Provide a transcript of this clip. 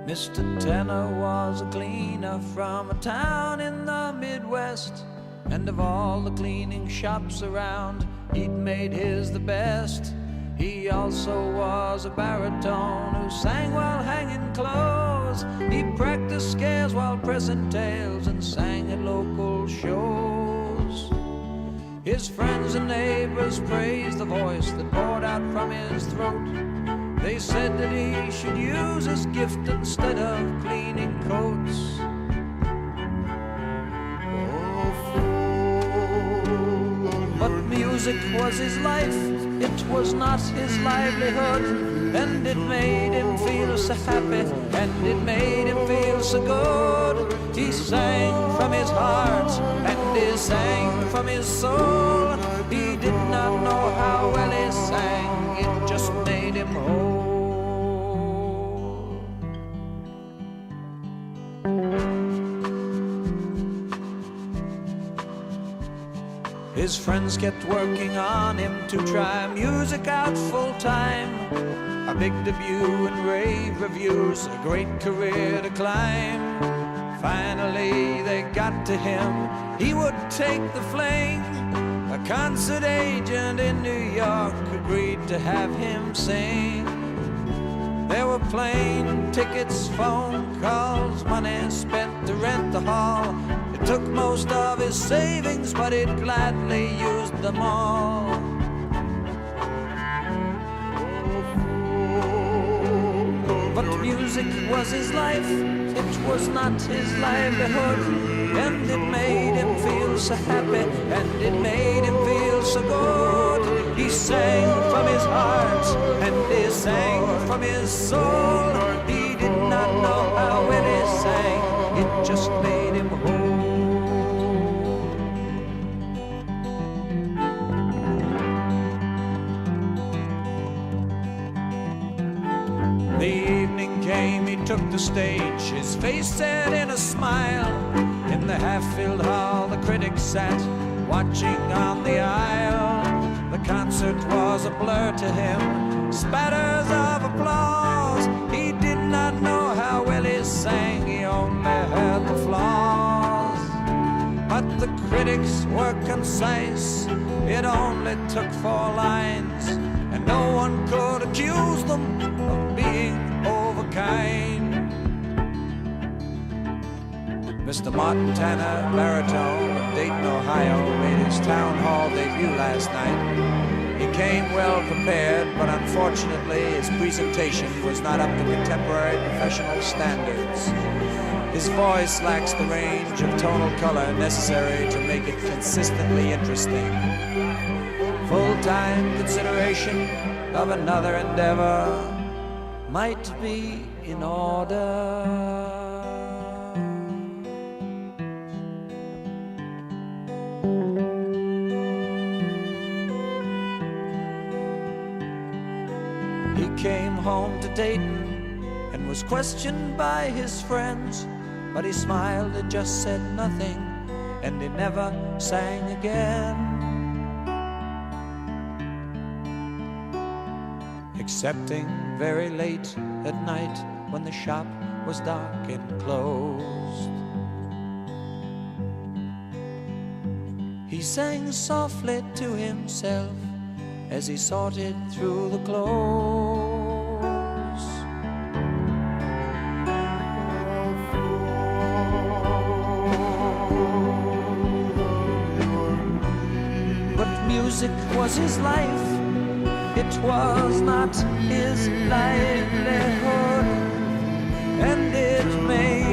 Mr. Tanner was a cleaner from a town in the Midwest, and of all the cleaning shops around, he'd made his the best. He also was a baritone who sang while hanging clothes. He practiced scales while pressing tails and sang at local shows. His friends and neighbors praised the voice that poured out from his throat. They said that he should use his gift instead of cleaning coats. But music was his life, it was not his livelihood, and it made him feel so happy, and it made him feel so good. He sang from his heart, and he sang from his soul. He did not know how well he sang, it just made him whole. His friends kept working on him to try music out full time. A big debut and rave reviews, a great career to climb. Finally they got to him, he would take the fling. A concert agent in New York agreed to have him sing. There were plane tickets, phone calls, money spent to rent the hall. It took most of his savings, but he'd gladly used them all. But music was his life, it was not his livelihood, and it made him feel so happy, and it made him feel so good. He sang from his heart, and he sang from his soul. He did not know how well he sang, it just made him whole. The evening came, he took the stage, his face set in a smile. In the half-filled hall, the critics sat, watching on the aisle. The concert was a blur to him, spatters of applause. He did not know how well he sang, he only heard the flaws. But the critics were concise, it only took 4 lines, and no one could accuse them of being overkind. Mr. Martin Tanner, baritone of Dayton, Ohio, made his town hall debut last night. He came well prepared, but unfortunately his presentation was not up to contemporary professional standards. His voice lacks the range of tonal color necessary to make it consistently interesting. Full-time consideration of another endeavor might be in order. He came home to Dayton and was questioned by his friends, but he smiled and just said nothing, and he never sang again. Excepting very late at night when the shop was dark and closed. He sang softly to himself as he sorted through the clothes. But music was his life, it was not his livelihood, and it made